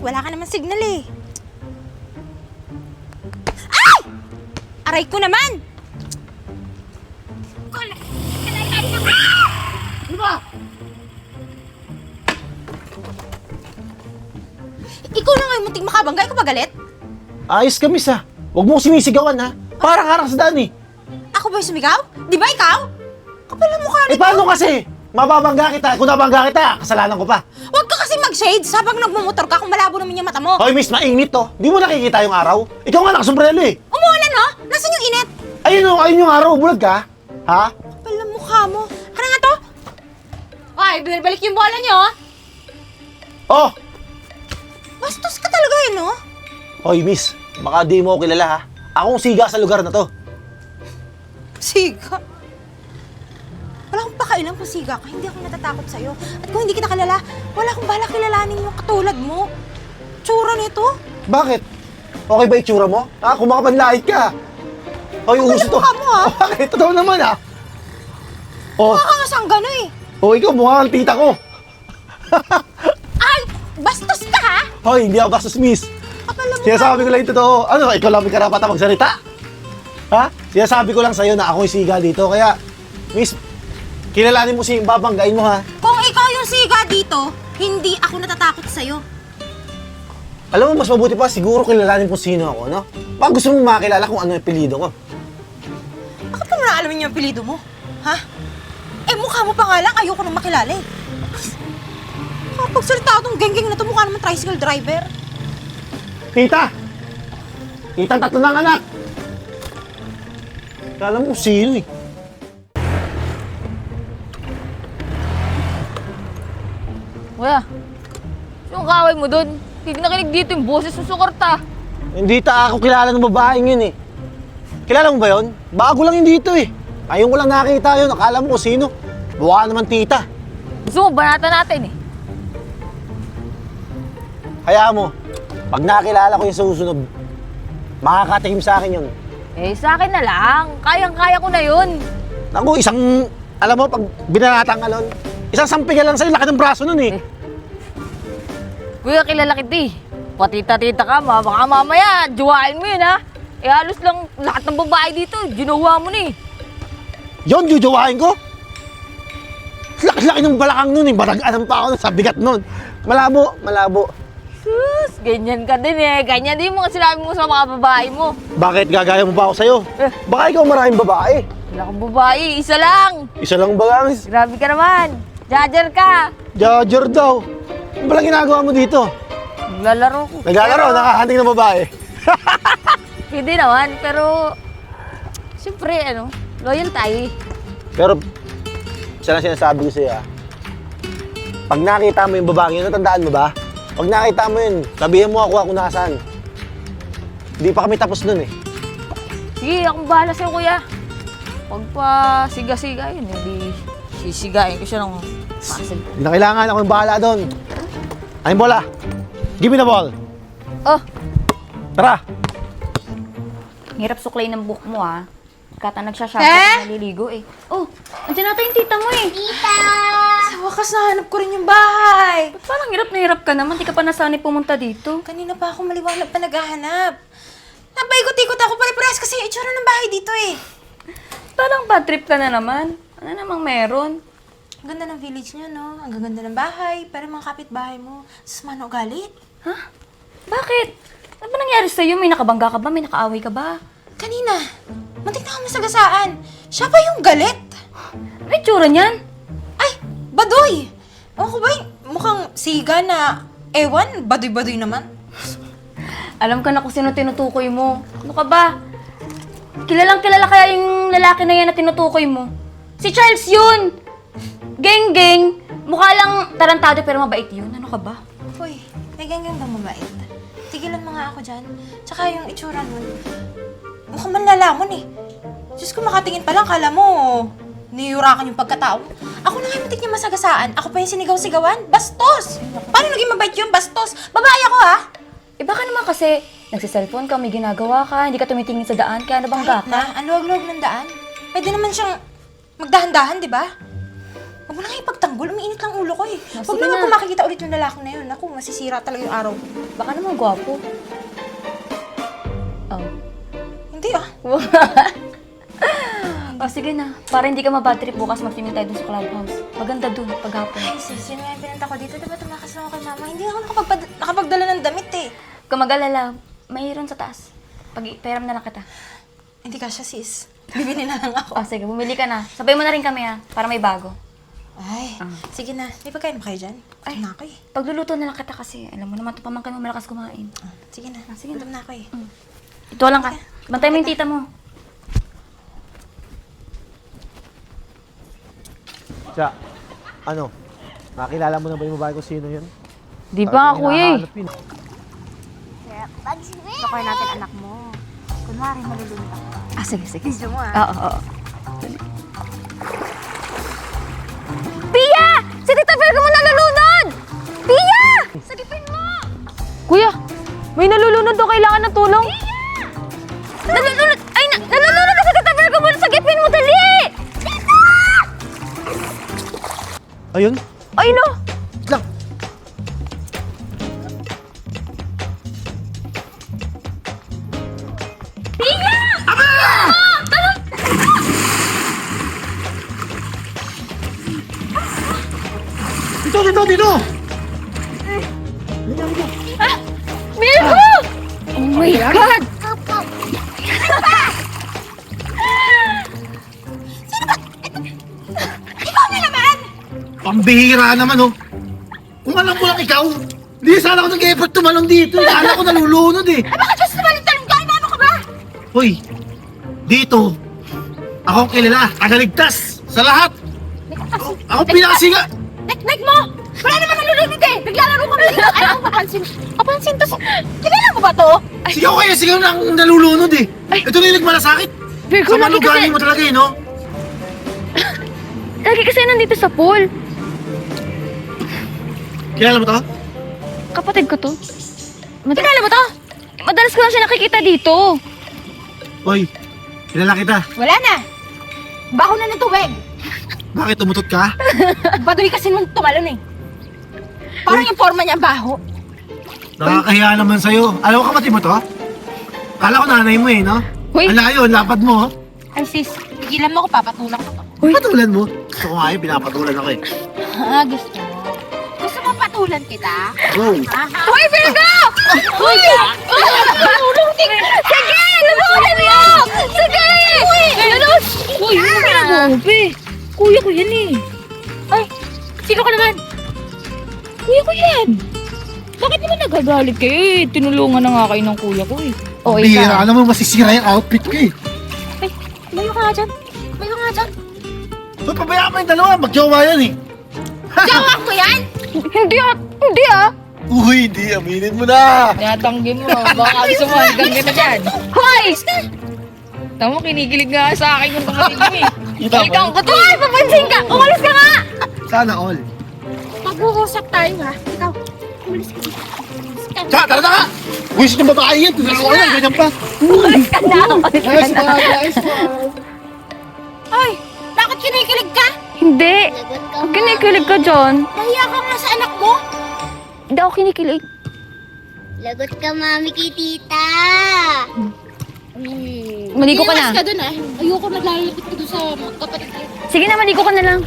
Wala ka naman signal eh. Ay! Aray ko naman! Ano ba? Ikaw na nga yung munting makabangga. Ikaw ba galit? Ayos ka, miss ha. Huwag mo ko sinisigawan ha. Parang harang sa daan eh. Ako ba yung sumigaw? Di ba ikaw? Kapal ang mukha Eh nito. paano kasi? Mababangga kita. Kung nabangga kita, kasalanan ko pa. Huwag ka kasi mag-shades habang nagmumotor ka kung malabo naman yung mata mo. Hoy miss, mainit to. Di mo nakikita yung araw? Ikaw nga nakasombrero eh. Umuulan no? Nasaan yung init? Ayun yung araw. Bulag ka. Ha? Kapal ang mukha mo. Ano nga to? Ay, binabalik yung bola niyo. Oh! Bastos ka talaga eh, no? Hoy miss, baka di mo ako kilala ha. Akong siga sa lugar na to. Siga? Wala akong pakailan kung siga ka. Hindi ako natatakot sa'yo. At kung hindi kita kilala, wala akong bala kilalanin yung katulad mo. Tsura nito. Bakit? Okay ba itsura mo? Ha? Kung makapanlait ka. Hoy, uso to. mukha mo, ha? Oh, bakit? Totoo naman ha. Oh, Makakangasang gano'n eh. oh ikaw mukha kang tita ko. Ay! Bastos ka ha? Hoy, hindi ako bastos miss. Kapal ang mukha. Sinasabi ko lang yung totoo. Ano, ikaw lang may karapatan magsalita? Ha? Sinasabi ko lang sa'yo na ako yung siga dito. Kaya, miss, kilalanin mo si babanggain mo ha. Kung ikaw yung siga dito, hindi ako natatakot sa'yo. Alam mo, mas mabuti pa, siguro kilalanin kung sino ako, no? Baka gusto mo makilala kung ano yung apelyido ko. Bakit pa mo na alamin yung apelido mo? Ha? Eh mukha mo pa nga lang, ayoko nang makilala eh. Kapag salita itong geng-geng na to, mukha naman tricycle driver. Tita! Tita, tatlo ng anak! Kala mo kung sino eh. Kuya, yung kaway mo doon, hindi nakinig dito yung boses ng sukarta. Hindi ako kilala ng babaeng yun eh. Kilala mo ba yun? Bago lang yun dito eh. Ayun ko lang nakita yun, akala mo kung sino. Buka naman tita. Gusto mo, banatan natin eh. Hayaan mo, pag nakilala ko yung susunod, makakatikim sa akin yun. Eh, sa akin na lang. Kayang-kaya ko na yun. Naku, isang, alam mo, pag binanatang alon, isang sampigal lang sa'yo, laki ng braso nun eh. Kuya, kilala kita eh. Patita-tita ka, baka mamaya, juwain mo yun ha. Eh, halos lang lahat ng babae dito, ginawa mo na eh. Yun, jujuwain ko. Laki-laki ng balakang nun eh, barag-anam pa ako sa bigat nun. Malabo, malabo. Sus, ganyan ka din eh. Ganyan din mo sinabi mo sa mga babae mo. Bakit gagaya mo pa ako sa'yo? Baka ikaw maraming babae. Wala kang babae, isa lang. Isa lang ba lang? Grabe ka naman. Judger ka. Judger daw. Ano ba lang ginagawa mo dito? Naglalaro ko. Naglalaro, nakahanting ng babae. Hindi naman, pero... Siyempre, loyal tayo eh. Pero, isa lang sinasabi ko sa'yo ah. Pag nakita mo yung babae yun, natandaan mo ba? Pag nakita mo yun, sabihin mo ako kung nasaan. Hindi pa kami tapos nun eh. Sige, akong bahala sa'yo, kuya. Huwag pa siga-siga yun, hindi sisigain ko siya ng muscle. Hindi na kailangan ako yung bahala doon. Ayun bola. Give me the ball. Oh, Tara. Hirap suklay ng buhok mo, ha? Kata nagsashampoo Eh? ka naliligo, eh. Oh, andyan natin yung tita mo, eh. Tita! Sa wakas nahanap ko rin yung bahay. Ba't parang hirap na hirap ka naman? Di ka pa nasanay pumunta dito. Kanina pa ako maliwanag pa naghahanap. Napaikot-ikot ako pare-parehas kasi yung itsura ng bahay dito eh. Parang bad trip ka na naman. Ano namang meron? Ang ganda ng village niyo, no? Ang gaganda ng bahay. Pero mga kapitbahay mo, sus mano galit. Ha? Bakit? Ano ba nangyari sa'yo? May nakabangga ka ba? May nakaaway ka ba? Kanina, muntik na ako masagasaan. Siya pa yung galit. Ano yung tsura niyan? Ay, badoy! Ewan ko ba mukhang siga na, ewan, badoy-badoy naman. Alam ka na kung sino tinutukoy mo. Ano ka ba? Kilalang kilala kaya yung lalaki na yan na tinutukoy mo? Si Charles yun! Geng-geng! Mukha lang tarantado pero mabait yun. Ano ka ba? Uy, may ganggang bang mabait? Tigilan mo nga ako dyan. Tsaka yung itsura nun, mukhang manlalamon eh. Diyos ko, makatingin pa lang, kala mo, niyurakan yung pagkatao. Ako na nga yung muntik niya masagasaan. Ako pa yung sinigaw-sigawan. Bastos! Paano naging mabait yung bastos? Babae ako ha? Eh baka naman kasi nagsiselfone ka, may ginagawa ka, hindi ka tumitingin sa daan, kaya nabangga Kahit ka. na, ang luwag-luwag ng daan. Pwede naman siyang magdahan-dahan, di ba? Huwag mo na nga ipagtanggol. Umiinit lang ulo ko eh. Oh, Huwag sige naman na. kung makikita ulit yung lalaki na yun. Naku, masisira talaga yung araw ko. Baka naman gwapo. Oh. Hindi ah. O sige na, para hindi ka mabad trip bukas mag-swimming tayo dun sa clubhouse. Maganda dun, paghapon. Ay sis, yun nga yung pinunta ko dito. Diba tumakas lang ako kay mama? Hindi ako nakapagdala ng damit eh. Kung mag-alala, mayroon sa taas. Pag-peram na lang kita. Hindi ka siya sis. Bibili na lang ako. O sige, bumili ka na. Sabay mo na rin kami para may bago. Ay, sige na. May pagkain ba kayo dyan? Ay. Ay, na ako eh. Pagluluto na lang kita kasi, alam mo naman ito pamangkin mo malakas kumain. Sige na. sige na. Gutom na ako eh. Ito lang ka. Bantay mo yung tita mo. Siya, ano? Nakakilala mo na ba yung babae ko sino yun? Di pa nga, kuya eh. Nakoy natin anak mo. Kunwari, malulunta ko. Ah, sige, sige. Video mo ah. Oo. Pia! Si Tita Virgo mo nalulunod! Pia! Sagipin mo! Kuya, may nalulunod o kailangan ng tulong? Nalulunod! Ay, nalulunod na si Tita Virgo mo! Sagipin mo, dali! Ayun? Ay no! Wait lang. Dito! Virgo! Oh my God! Pambihira naman, oh. Kung alam ko lang ikaw, di sana ako nag-effort tumalong dito. Kala ko nalulunod eh. Bakit gusto mo talong gawin? Ano ka ba? Hoy, dito, ako ang kilala, tagaligtas sa lahat. Ako pinakasinga. Nek mo! Wala naman nalulunod eh! Naglalaro kami dito! Ay, ako papansin. Papansin to. Kilala mo ba to? Sigaw ng nalulunod eh. Ito na yung nagmalasakit. Virgo, Sa lagi malugali kasi, mo talaga eh, no? lagi kasi nandito sa pool. Kilala mo to? Kapatid ko to. Kilala mo to? Madalas ko lang siya nakikita dito. Hoy, kilala kita. Wala na! Baho na ng tubig! Bakit tumutot ka? Baduy kasi nung tumalon eh. Parang yung forma niya baho. Nakakahiya naman sa'yo. Alam mo kapatid mo to? Kala ko nanay mo eh, no? Hoy. Ang layo, ang lapad mo. Oh. Ay sis, tigilan mo ko, papatulang ko to. Patulan mo. Gusto ko nga yun, pinapatulan ako eh. Gusto mo? Gusto mo patulan kita? Go! Hoy, Virgo! Hoy! Sige! Lubukan mo! Sige! Lulus! Uy, ano ginagawa mo, Pe? Kuya ko yan eh. Ay, sino ka naman? Kuya ko yan. Bakit naman nagagalit kayo eh? Tinulungan na nga kayo ng kuya ko eh. O, Bihira ka naman, masisira yung outfit ko eh. Layo ka nga dyan. Layo ka nga dyan. Hoy, pabayaan mo yung dalawa, mag-jowa yan eh. Jawa ko yan! Hindi ah. Uy, hindi, aminin mo na. Tinatanggi mo. Baka gusto mo, hanggang kita dyan. Hoy! Tama, kinikilig nga sa akin yung kapatid mo eh. Balikan ko to. Hoy, papansin ka! Umalis ka nga! Sana all. Mag-uusap tayo ha. Ikaw, umalis ka dito. Tsaka, tara na ka! Wish ng babae yan, tinalawa na, ganyan pa. Umalis ka na! Nice one. Ay, bakit kinikilig ka? Hindi. Kinikilig ka dyan. Nahiya ka nga sa anak mo. Hindi ako kinikilig. Lagot ka, mami, kay tita. Maligo ka na. Iwas ka dun ah. Ayoko naglalapit ka dun sa kapatid ko. Sige na, maligo ka na lang.